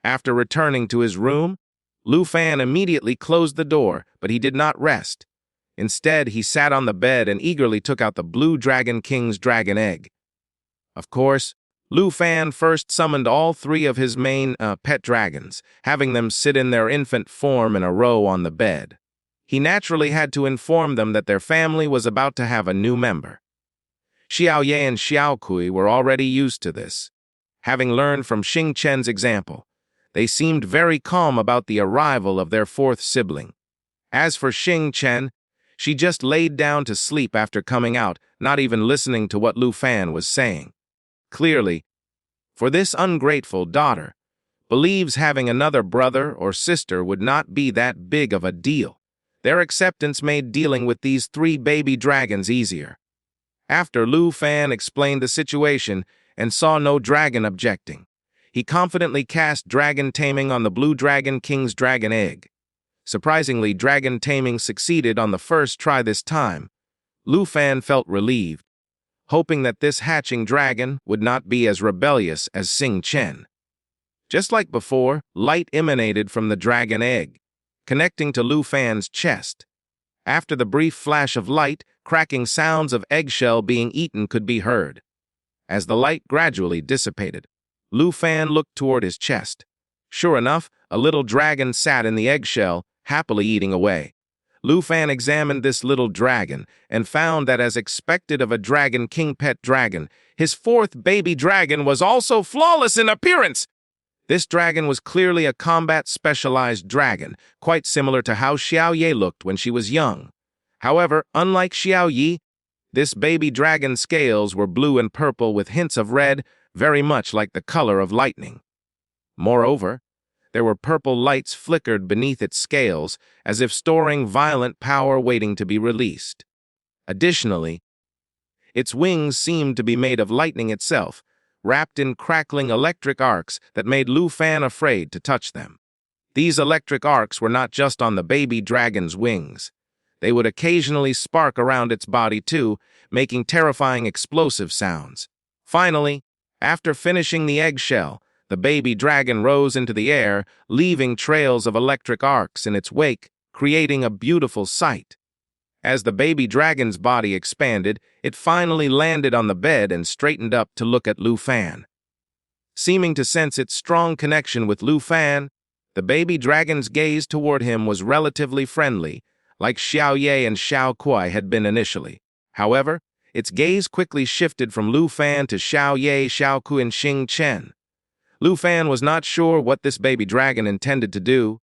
After returning to his room, Lu Fan immediately closed the door, but he did not rest. Instead, he sat on the bed and eagerly took out the Blue Dragon King's dragon egg. Of course, Lu Fan first summoned all three of his main pet dragons, having them sit in their infant form in a row on the bed. He naturally had to inform them that their family was about to have a new member. Xiaoye and Xiaokui were already used to this. Having learned from Xing Chen's example, they seemed very calm about the arrival of their fourth sibling. As for Xing Chen, she just laid down to sleep after coming out, not even listening to what Lu Fan was saying. Clearly, for this ungrateful daughter, believes having another brother or sister would not be that big of a deal. Their acceptance made dealing with these three baby dragons easier. After Lu Fan explained the situation and saw no dragon objecting, he confidently cast dragon taming on the Blue Dragon King's dragon egg. Surprisingly, dragon taming succeeded on the first try this time. Lu Fan felt relieved, hoping that this hatching dragon would not be as rebellious as Xing Chen. Just like before, light emanated from the dragon egg, connecting to Lu Fan's chest. After the brief flash of light, cracking sounds of eggshell being eaten could be heard. As the light gradually dissipated, Lu Fan looked toward his chest. Sure enough, a little dragon sat in the eggshell, happily eating away. Lu Fan examined this little dragon and found that, as expected of a dragon king pet dragon, his fourth baby dragon was also flawless in appearance. This dragon was clearly a combat-specialized dragon, quite similar to how Xiaoye looked when she was young. However, unlike Xiaoye, this baby dragon's scales were blue and purple with hints of red, very much like the color of lightning. Moreover, there were purple lights flickered beneath its scales, as if storing violent power waiting to be released. Additionally, its wings seemed to be made of lightning itself, wrapped in crackling electric arcs that made Lu Fan afraid to touch them. These electric arcs were not just on the baby dragon's wings. They would occasionally spark around its body too, making terrifying explosive sounds. Finally, after finishing the eggshell, the baby dragon rose into the air, leaving trails of electric arcs in its wake, creating a beautiful sight. As the baby dragon's body expanded, it finally landed on the bed and straightened up to look at Lu Fan. Seeming to sense its strong connection with Lu Fan, the baby dragon's gaze toward him was relatively friendly, like Xiaoye and Xiaokui had been initially. However, its gaze quickly shifted from Lu Fan to Xiaoye, Xiaokui, and Xing Chen. Lu Fan was not sure what this baby dragon intended to do,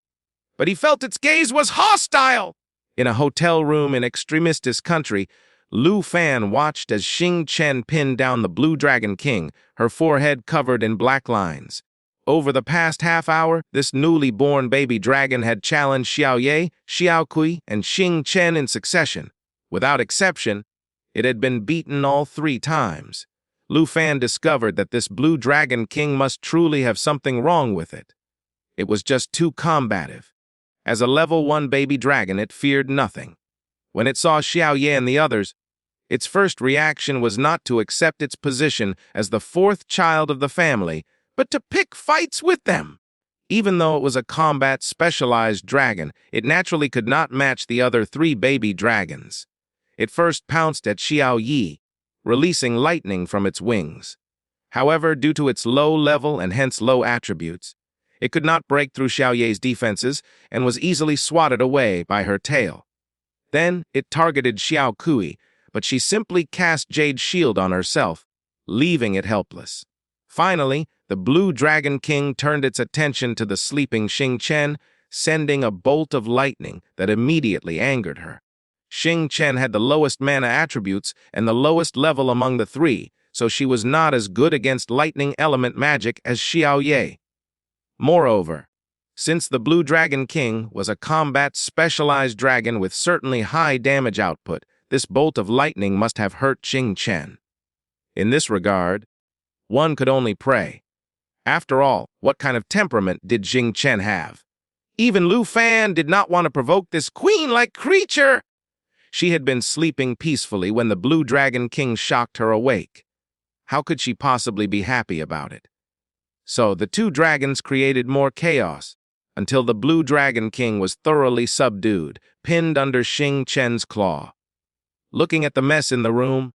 but he felt its gaze was hostile. In a hotel room in Extremistis country, Lu Fan watched as Xing Chen pinned down the Blue Dragon King, her forehead covered in black lines. Over the past half hour, this newly born baby dragon had challenged Xiaoye, Xiaokui, and Xing Chen in succession. Without exception, it had been beaten all 3 times. Lu Fan discovered that this Blue Dragon King must truly have something wrong with it. It was just too combative. As a level 1 baby dragon, it feared nothing. When it saw Xiaoye and the others, its first reaction was not to accept its position as the 4th child of the family, but to pick fights with them. Even though it was a combat-specialized dragon, it naturally could not match the other 3 baby dragons. It first pounced at Xiaoye, releasing lightning from its wings. However, due to its low level and hence low attributes, it could not break through Xiaoye's defenses and was easily swatted away by her tail. Then it targeted Xiaokui, but she simply cast Jade Shield on herself, leaving it helpless. Finally, the Blue Dragon King turned its attention to the sleeping Xing Chen, sending a bolt of lightning that immediately angered her. Xing Chen had the lowest mana attributes and the lowest level among the 3, so she was not as good against lightning element magic as Xiaoye. Moreover, since the Blue Dragon King was a combat-specialized dragon with certainly high damage output, this bolt of lightning must have hurt Xing Chen. In this regard, one could only pray. After all, what kind of temperament did Xing Chen have? Even Lu Fan did not want to provoke this queen-like creature. She had been sleeping peacefully when the Blue Dragon King shocked her awake. How could she possibly be happy about it? So the two dragons created more chaos, until the Blue Dragon King was thoroughly subdued, pinned under Xing Chen's claw. Looking at the mess in the room,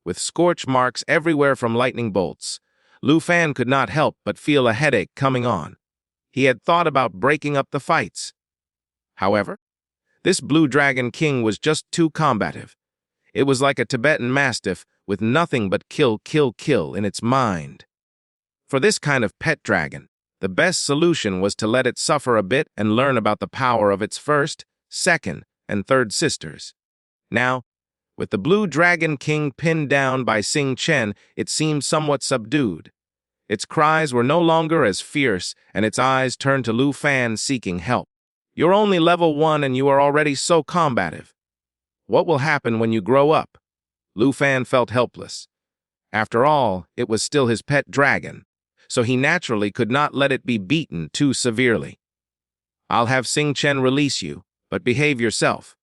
with scorch marks everywhere from lightning bolts, Lu Fan could not help but feel a headache coming on. He had thought about breaking up the fights. However, this Blue Dragon King was just too combative. It was like a Tibetan mastiff with nothing but kill, kill, kill in its mind. For this kind of pet dragon, the best solution was to let it suffer a bit and learn about the power of its first, second, and third sisters. Now, with the Blue Dragon King pinned down by Xing Chen, it seemed somewhat subdued. Its cries were no longer as fierce, and its eyes turned to Lu Fan seeking help. "You're only level 1 and you are already so combative. What will happen when you grow up?" Lu Fan felt helpless. After all, it was still his pet dragon, so he naturally could not let it be beaten too severely. "I'll have Xing Chen release you, but behave yourself.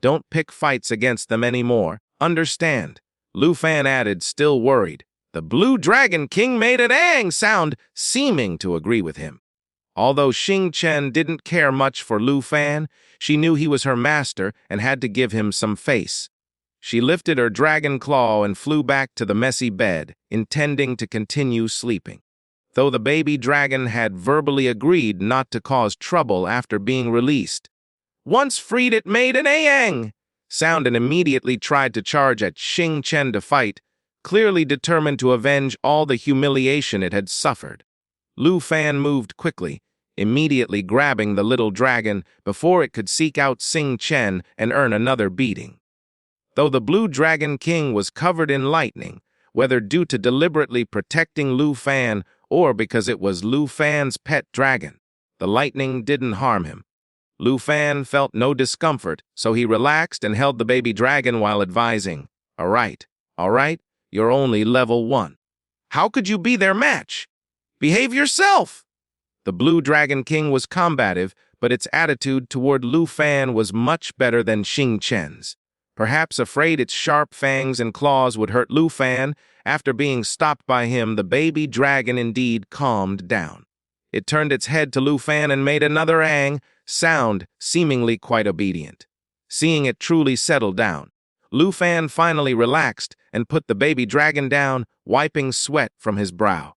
Don't pick fights against them anymore, understand?" Lu Fan added, still worried. The Blue Dragon King made an "ang" sound, seeming to agree with him. Although Xing Chen didn't care much for Lu Fan, she knew he was her master and had to give him some face. She lifted her dragon claw and flew back to the messy bed, intending to continue sleeping. Though the baby dragon had verbally agreed not to cause trouble after being released. Once freed, it made an "ang" sound and immediately tried to charge at Xing Chen to fight, clearly determined to avenge all the humiliation it had suffered. Lu Fan moved quickly, immediately grabbing the little dragon before it could seek out Xing Chen and earn another beating. Though the Blue Dragon King was covered in lightning, whether due to deliberately protecting Lu Fan or because it was Lu Fan's pet dragon, the lightning didn't harm him. Lu Fan felt no discomfort, so he relaxed and held the baby dragon while advising, all right, you're only level 1. How could you be their match? Behave yourself!" The Blue Dragon King was combative, but its attitude toward Lu Fan was much better than Xing Chen's. Perhaps afraid its sharp fangs and claws would hurt Lu Fan, after being stopped by him, the baby dragon indeed calmed down. It turned its head to Lu Fan and made another "ang" sound, seemingly quite obedient. Seeing it truly settle down, Lu Fan finally relaxed and put the baby dragon down, wiping sweat from his brow.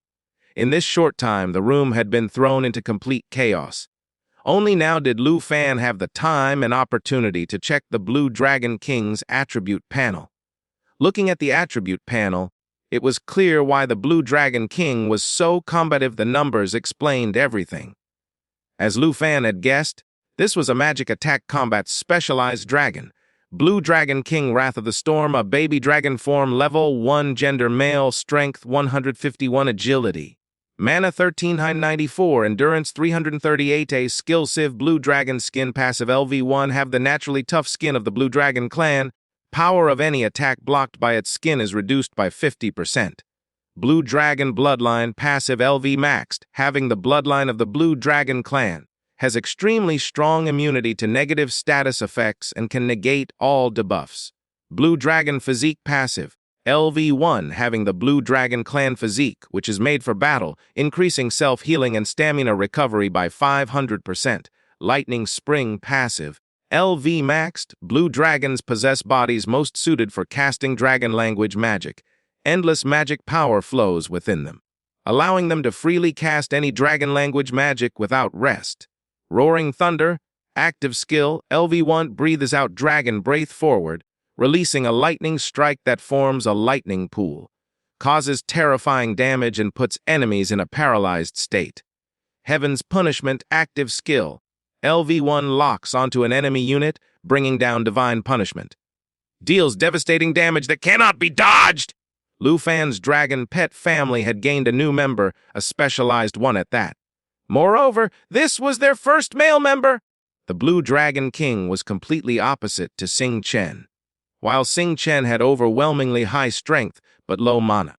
In this short time, the room had been thrown into complete chaos. Only now did Lu Fan have the time and opportunity to check the Blue Dragon King's attribute panel. Looking at the attribute panel, it was clear why the Blue Dragon King was so combative. The numbers explained everything. As Lu Fan had guessed, this was a magic attack combat specialized dragon. Blue Dragon King Wrath of the Storm, a baby dragon form, level 1, gender male, strength 151, agility. Mana 1394, endurance 338, a skill Civ. Blue Dragon Skin, passive LV1, have the naturally tough skin of the Blue Dragon clan. Power of any attack blocked by its skin is reduced by 50%. Blue Dragon Bloodline, passive LV maxed, having the bloodline of the Blue Dragon clan. Has extremely strong immunity to negative status effects and can negate all debuffs. Blue Dragon Physique, passive LV1, having the Blue Dragon clan physique, which is made for battle, increasing self-healing and stamina recovery by 500%. Lightning Spring, passive LV maxed, Blue Dragons possess bodies most suited for casting dragon language magic. Endless magic power flows within them, allowing them to freely cast any dragon language magic without rest. Roaring Thunder, active skill, LV1, breathes out dragon breath forward, releasing a lightning strike that forms a lightning pool, causes terrifying damage and puts enemies in a paralyzed state. Heaven's Punishment, active skill, LV1, locks onto an enemy unit, bringing down divine punishment. Deals devastating damage that cannot be dodged! Lu Fan's dragon pet family had gained a new member, a specialized one at that. Moreover, this was their first male member. The Blue Dragon King was completely opposite to Xing Chen. While Xing Chen had overwhelmingly high strength but low mana,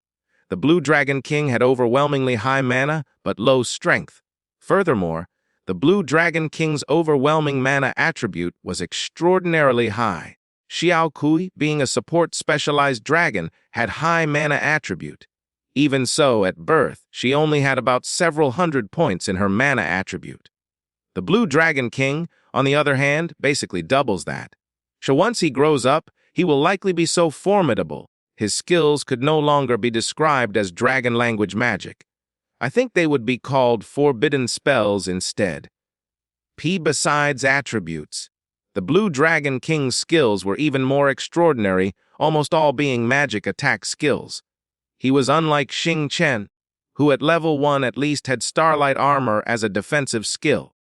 the Blue Dragon King had overwhelmingly high mana but low strength. Furthermore, the Blue Dragon King's overwhelming mana attribute was extraordinarily high. Xiao Kui, being a support specialized dragon, had high mana attribute. Even so, at birth, she only had about several hundred points in her mana attribute. The Blue Dragon King, on the other hand, basically doubles that. So once he grows up, he will likely be so formidable, his skills could no longer be described as dragon language magic. I think they would be called forbidden spells instead. Besides attributes, the Blue Dragon King's skills were even more extraordinary, almost all being magic attack skills. He was unlike Xing Chen, who at level 1 at least had starlight armor as a defensive skill.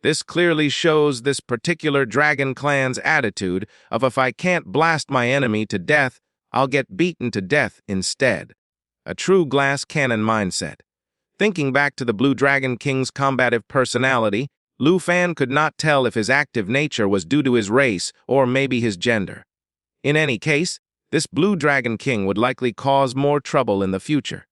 This clearly shows this particular dragon clan's attitude of if I can't blast my enemy to death, I'll get beaten to death instead. A true glass cannon mindset. Thinking back to the Blue Dragon King's combative personality, Lu Fan could not tell if his active nature was due to his race or maybe his gender. In any case, this Blue Dragon King would likely cause more trouble in the future.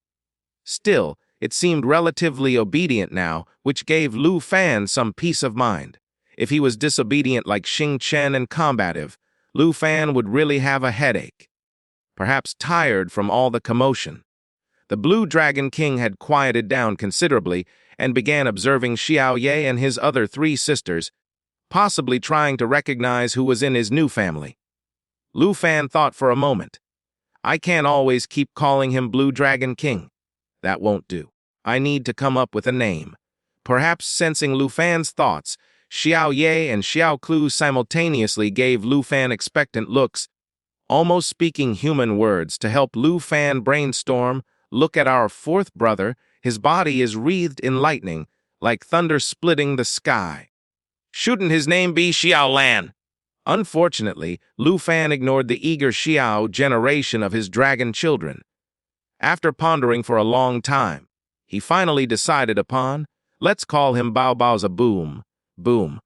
Still, it seemed relatively obedient now, which gave Lu Fan some peace of mind. If he was disobedient like Xing Chen and combative, Lu Fan would really have a headache. Perhaps tired from all the commotion. The Blue Dragon King had quieted down considerably and began observing Xiao Ye and his other 3 sisters, possibly trying to recognize who was in his new family. Lu Fan thought for a moment. I can't always keep calling him Blue Dragon King. That won't do. I need to come up with a name. Perhaps sensing Lu Fan's thoughts, Xiao Ye and Xiao Klu simultaneously gave Lu Fan expectant looks, almost speaking human words to help Lu Fan brainstorm. Look at our 4th brother, his body is wreathed in lightning, like thunder splitting the sky. Shouldn't his name be Xiao Lan? Unfortunately, Lu Fan ignored the eager Xiao generation of his dragon children. After pondering for a long time, he finally decided upon, let's call him Bao Bao's a Boom. Boom.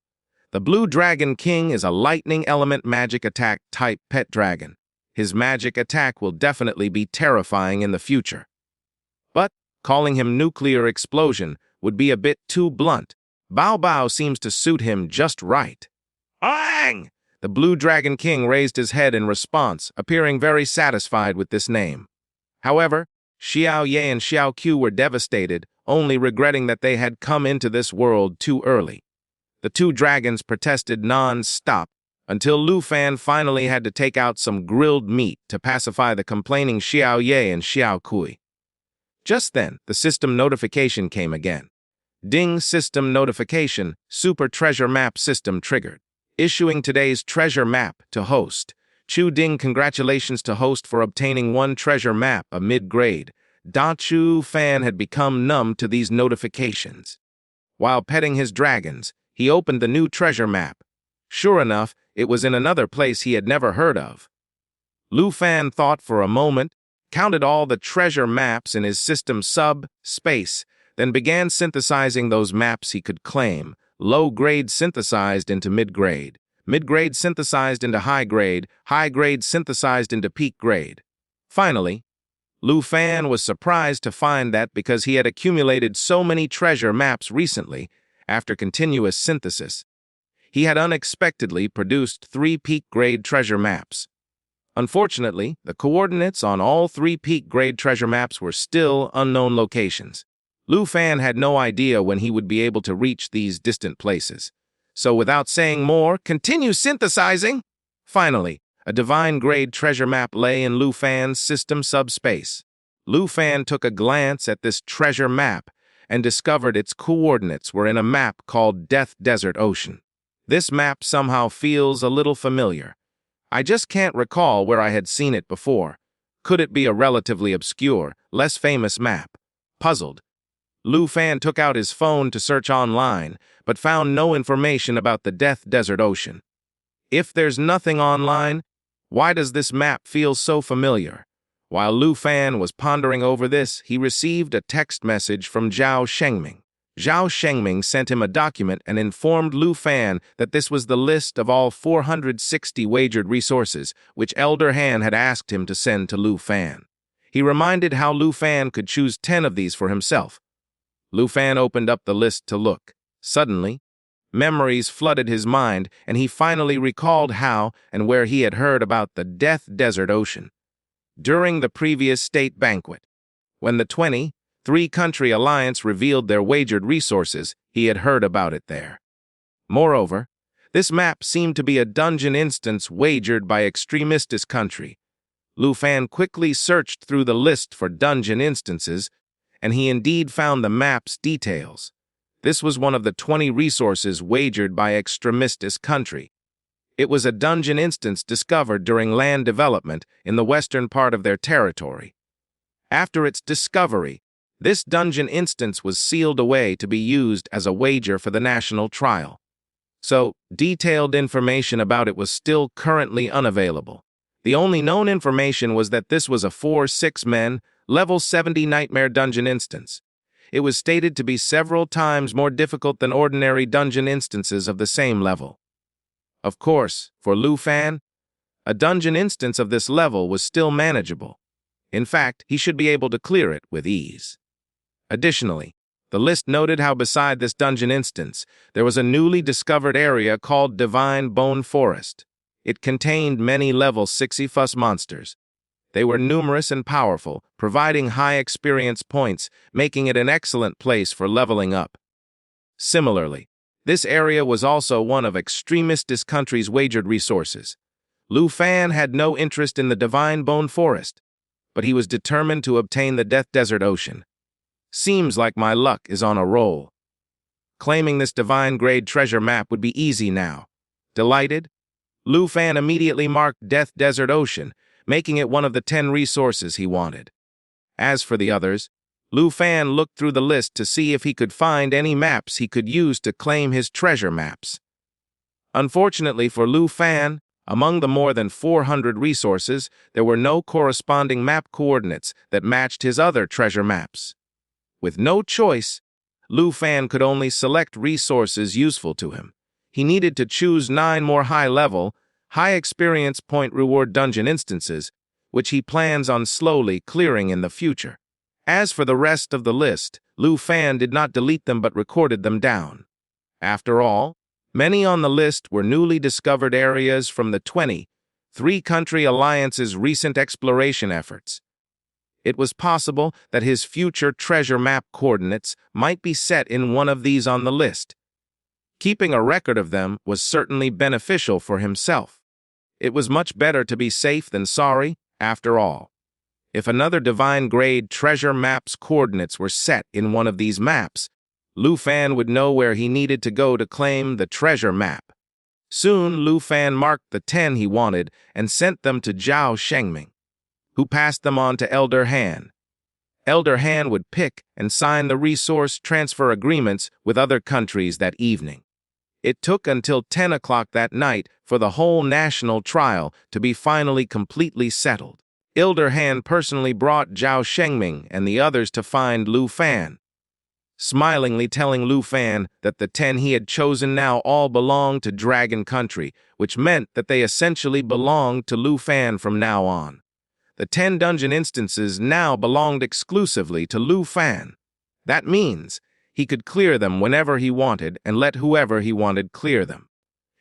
The Blue Dragon King is a lightning element magic attack type pet dragon. His magic attack will definitely be terrifying in the future. But calling him Nuclear Explosion would be a bit too blunt. Bao Bao seems to suit him just right. Ang! The Blue Dragon King raised his head in response, appearing very satisfied with this name. However, Xiao Ye and Xiao Q were devastated, only regretting that they had come into this world too early. The 2 dragons protested non-stop, until Lu Fan finally had to take out some grilled meat to pacify the complaining Xiao Ye and Xiao Kui. Just then, the system notification came again. Ding system notification, Super Treasure Map system triggered. Issuing today's treasure map to host. Chu Ding, congratulations to host for obtaining 1 treasure map, a mid-grade. Da Chu Fan had become numb to these notifications. While petting his dragons, he opened the new treasure map. Sure enough, it was in another place he had never heard of. Lu Fan thought for a moment, counted all the treasure maps in his system sub-space, then began synthesizing those maps he could claim, low-grade synthesized into mid-grade, mid-grade synthesized into high-grade, high-grade synthesized into peak-grade. Finally, Lu Fan was surprised to find that because he had accumulated so many treasure maps recently, after continuous synthesis, he had unexpectedly produced 3 peak-grade treasure maps. Unfortunately, the coordinates on all 3 peak-grade treasure maps were still unknown locations. Lu Fan had no idea when he would be able to reach these distant places. So without saying more, continue synthesizing! Finally, a divine-grade treasure map lay in Lu Fan's system subspace. Lu Fan took a glance at this treasure map and discovered its coordinates were in a map called Death Desert Ocean. This map somehow feels a little familiar. I just can't recall where I had seen it before. Could it be a relatively obscure, less famous map? Puzzled, Lu Fan took out his phone to search online, but found no information about the Death Desert Ocean. If there's nothing online, why does this map feel so familiar? While Lu Fan was pondering over this, he received a text message from Zhao Shengming. Zhao Shengming sent him a document and informed Lu Fan that this was the list of all 460 wagered resources which Elder Han had asked him to send to Lu Fan. He reminded how Lu Fan could choose 10 of these for himself. Lu Fan opened up the list to look. Suddenly, memories flooded his mind, and he finally recalled how and where he had heard about the Death Desert Ocean. During the previous state banquet, When the 23-country alliance revealed their wagered resources, he had heard about it there. Moreover, this map seemed to be a dungeon instance wagered by extremistis country. Lu Fan quickly searched through the list for dungeon instances, and he indeed found the map's details. This was one of the 20 resources wagered by extremistis country. It was a dungeon instance discovered during land development in the western part of their territory. After its discovery, this dungeon instance was sealed away to be used as a wager for the national trial. So, detailed information about it was still currently unavailable. The only known information was that this was a 4-6-men, level 70 nightmare dungeon instance. It was stated to be several times more difficult than ordinary dungeon instances of the same level. Of course, for Lu Fan, a dungeon instance of this level was still manageable. In fact, he should be able to clear it with ease. Additionally, the list noted how beside this dungeon instance, there was a newly discovered area called Divine Bone Forest. It contained many level 60+ monsters. They were numerous and powerful, providing high experience points, making it an excellent place for leveling up. Similarly, this area was also one of extremistis country's wagered resources. Lu Fan had no interest in the Divine Bone Forest, but he was determined to obtain the Death Desert Ocean. Seems like my luck is on a roll. Claiming this divine grade treasure map would be easy now. Delighted, Lu Fan immediately marked Death Desert Ocean, making it one of the 10 resources he wanted. As for the others, Lu Fan looked through the list to see if he could find any maps he could use to claim his treasure maps. Unfortunately for Lu Fan, among the more than 400 resources, there were no corresponding map coordinates that matched his other treasure maps. With no choice, Lu Fan could only select resources useful to him. He needed to choose 9 more high-level, high-experience point reward dungeon instances, which he plans on slowly clearing in the future. As for the rest of the list, Lu Fan did not delete them but recorded them down. After all, many on the list were newly discovered areas from the 23-country alliance's recent exploration efforts. It was possible that his future treasure map coordinates might be set in one of these on the list. Keeping a record of them was certainly beneficial for himself. It was much better to be safe than sorry, after all. If another divine grade treasure map's coordinates were set in one of these maps, Lu Fan would know where he needed to go to claim the treasure map. Soon, Lu Fan marked the 10 he wanted and sent them to Zhao Shengming, who passed them on to Elder Han. Elder Han would pick and sign the resource transfer agreements with other countries that evening. It took until 10 o'clock that night for the whole national trial to be finally completely settled. Elder Han personally brought Zhao Shengming and the others to find Lu Fan, smilingly telling Lu Fan that the 10 he had chosen now all belonged to Dragon Country, which meant that they essentially belonged to Lu Fan from now on. The 10 dungeon instances now belonged exclusively to Lu Fan. That means he could clear them whenever he wanted and let whoever he wanted clear them.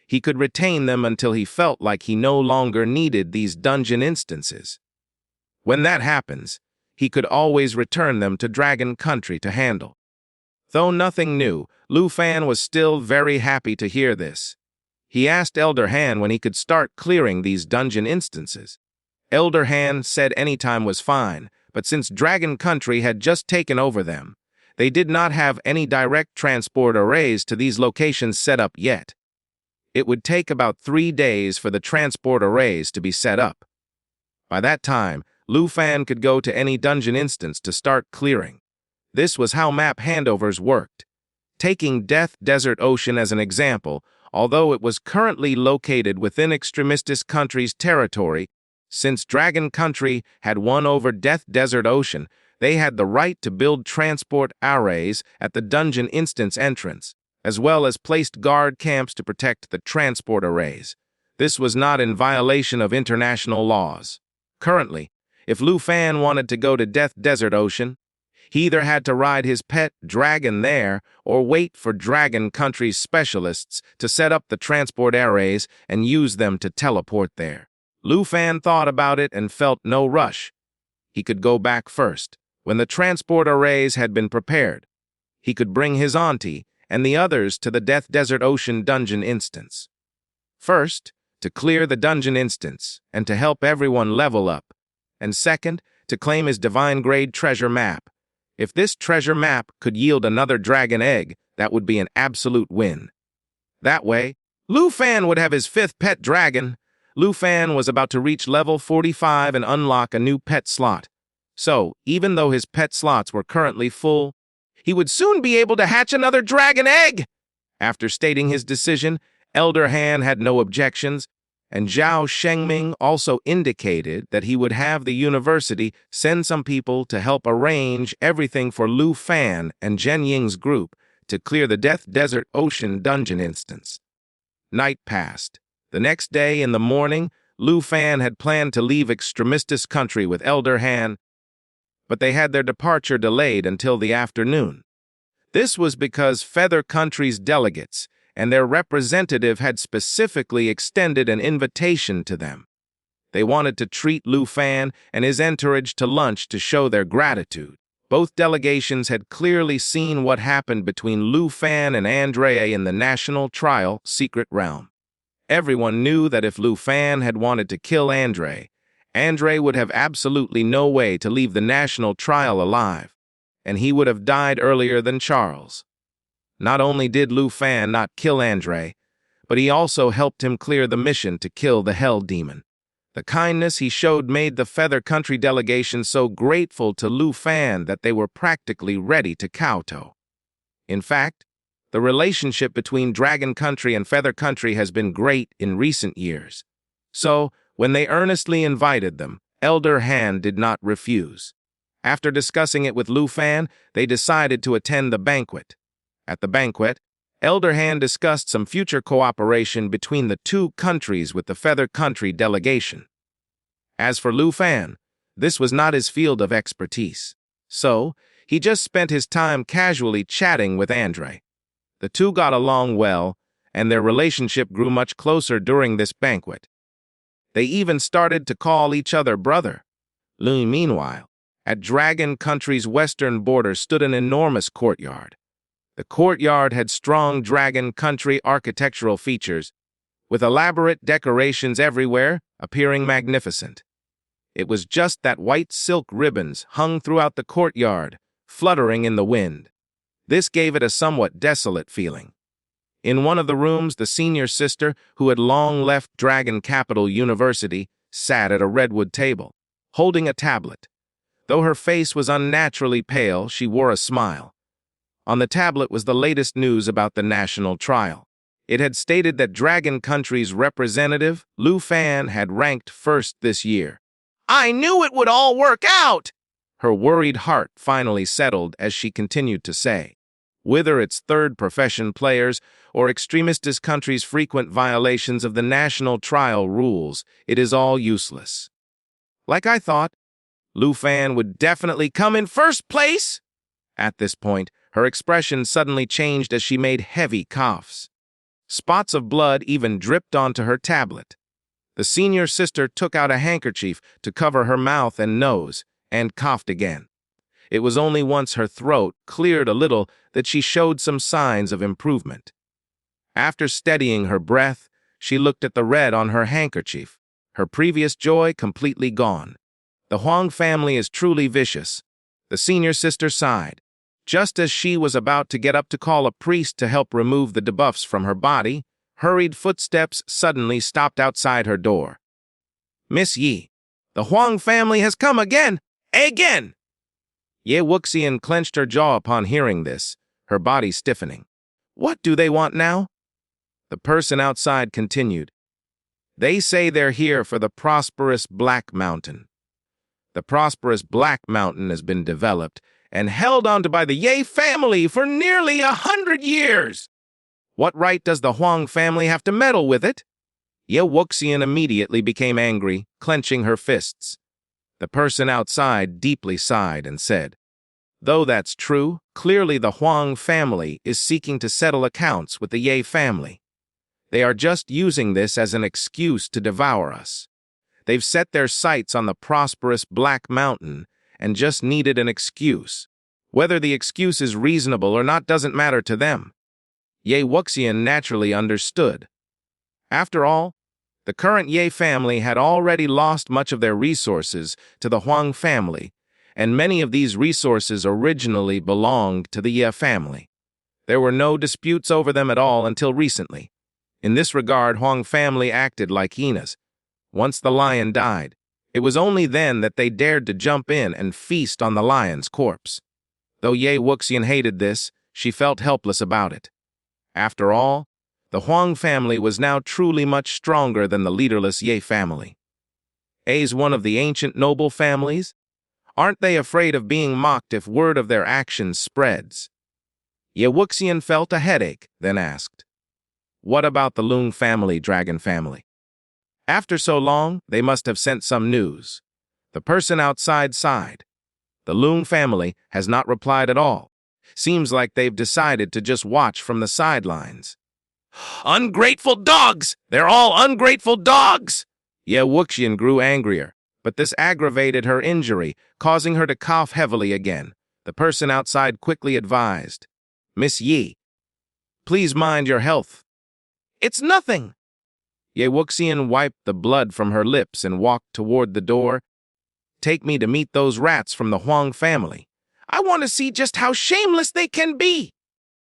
He could retain them until he felt like he no longer needed these dungeon instances. When that happens, he could always return them to Dragon Country to handle. Though nothing new, Lu Fan was still very happy to hear this. He asked Elder Han when he could start clearing these dungeon instances. Elder Han said any time was fine, but since Dragon Country had just taken over them, they did not have any direct transport arrays to these locations set up yet. It would take about 3 days for the transport arrays to be set up. By that time, Lu Fan could go to any dungeon instance to start clearing. This was how map handovers worked. Taking Death Desert Ocean as an example, although it was currently located within extremistis country's territory, since Dragon Country had won over Death Desert Ocean, they had the right to build transport arrays at the dungeon instance entrance, as well as placed guard camps to protect the transport arrays. This was not in violation of international laws. Currently, if Lu Fan wanted to go to Death Desert Ocean, he either had to ride his pet dragon there or wait for Dragon Country's specialists to set up the transport arrays and use them to teleport there. Lu Fan thought about it and felt no rush. He could go back first, When the transport arrays had been prepared, he could bring his auntie and the others to the Death Desert Ocean dungeon instance. First, to clear the dungeon instance and to help everyone level up, and second, to claim his divine-grade treasure map. If this treasure map could yield another dragon egg, that would be an absolute win. That way, Lu Fan would have his 5th pet dragon. Lu Fan was about to reach level 45 and unlock a new pet slot. So, even though his pet slots were currently full, he would soon be able to hatch another dragon egg! After stating his decision, Elder Han had no objections, and Zhao Shengming also indicated that he would have the university send some people to help arrange everything for Lu Fan and Zhen Ying's group to clear the Death Desert Ocean dungeon instance. Night passed. The next day in the morning, Lu Fan had planned to leave Extremistus country with Elder Han, but they had their departure delayed until the afternoon. This was because Feather Country's delegates and their representative had specifically extended an invitation to them. They wanted to treat Lu Fan and his entourage to lunch to show their gratitude. Both delegations had clearly seen what happened between Lu Fan and Andrea in the National Trial Secret Realm. Everyone knew that if Lu Fan had wanted to kill Andre would have absolutely no way to leave the National Trial alive, and he would have died earlier than Charles. Not only did Lu Fan not kill Andre, but he also helped him clear the mission to kill the Hell Demon. The kindness he showed made the Feather Country delegation so grateful to Lu Fan that they were practically ready to kowtow. In fact, the relationship between Dragon Country and Feather Country has been great in recent years. So, when they earnestly invited them, Elder Han did not refuse. After discussing it with Lu Fan, they decided to attend the banquet. At the banquet, Elder Han discussed some future cooperation between the two countries with the Feather Country delegation. As for Lu Fan, this was not his field of expertise, so he just spent his time casually chatting with Andre. The two got along well, and their relationship grew much closer during this banquet. They even started to call each other brother. Meanwhile, at Dragon Country's western border stood an enormous courtyard. The courtyard had strong Dragon Country architectural features, with elaborate decorations everywhere, appearing magnificent. It was just that white silk ribbons hung throughout the courtyard, fluttering in the wind. This gave it a somewhat desolate feeling. In one of the rooms, the senior sister, who had long left Dragon Capital University, sat at a redwood table, holding a tablet. Though her face was unnaturally pale, she wore a smile. On the tablet was the latest news about the national trial. It had stated that Dragon Country's representative, Lu Fan, had ranked first this year. "I knew it would all work out!" Her worried heart finally settled as she continued to say, "Whether it's third profession players or Extremistus Country's frequent violations of the national trial rules, it is all useless. Like I thought, Lu Fan would definitely come in first place!" At this point, her expression suddenly changed as she made heavy coughs. Spots of blood even dripped onto her tablet. The senior sister took out a handkerchief to cover her mouth and nose, and coughed again. It was only once her throat cleared a little that she showed some signs of improvement. After steadying her breath, she looked at the red on her handkerchief, her previous joy completely gone. The Huang family is truly vicious. The senior sister sighed. Just as she was about to get up to call a priest to help remove the debuffs from her body, hurried footsteps suddenly stopped outside her door. "Miss Yi, the Huang family has come again! Again!" Ye Wuxian clenched her jaw upon hearing this, her body stiffening. "What do they want now?" The person outside continued. "They say they're here for the prosperous Black Mountain. The prosperous Black Mountain has been developed and held onto by the Ye family for nearly 100 years. What right does the Huang family have to meddle with it?" Ye Wuxian immediately became angry, clenching her fists. The person outside deeply sighed and said, "Though that's true, clearly the Huang family is seeking to settle accounts with the Ye family. They are just using this as an excuse to devour us. They've set their sights on the prosperous Black Mountain, and just needed an excuse. Whether the excuse is reasonable or not doesn't matter to them. Ye Wuxian naturally understood. After all, the current Ye family had already lost much of their resources to the Huang family, and many of these resources originally belonged to the Ye family. There were no disputes over them at all until recently. In this regard, Huang family acted like hyenas. Once the lion died, it was only then that they dared to jump in and feast on the lion's corpse. Though Ye Wuxian hated this, she felt helpless about it. After all, the Huang family was now truly much stronger than the leaderless Ye family. A's one of the ancient noble families? Aren't they afraid of being mocked if word of their actions spreads? Ye Wuxian felt a headache, then asked, "What about the Lung family, dragon family?" After so long, they must have sent some news. The person outside sighed. The Lung family has not replied at all. Seems like they've decided to just watch from the sidelines. Ungrateful dogs! They're all ungrateful dogs! Ye Wuxian grew angrier, but this aggravated her injury, causing her to cough heavily again. The person outside quickly advised, "Miss Yi, please mind your health." "It's nothing." Ye Wuxian wiped the blood from her lips and walked toward the door. "Take me to meet those rats from the Huang family. I want to see just how shameless they can be."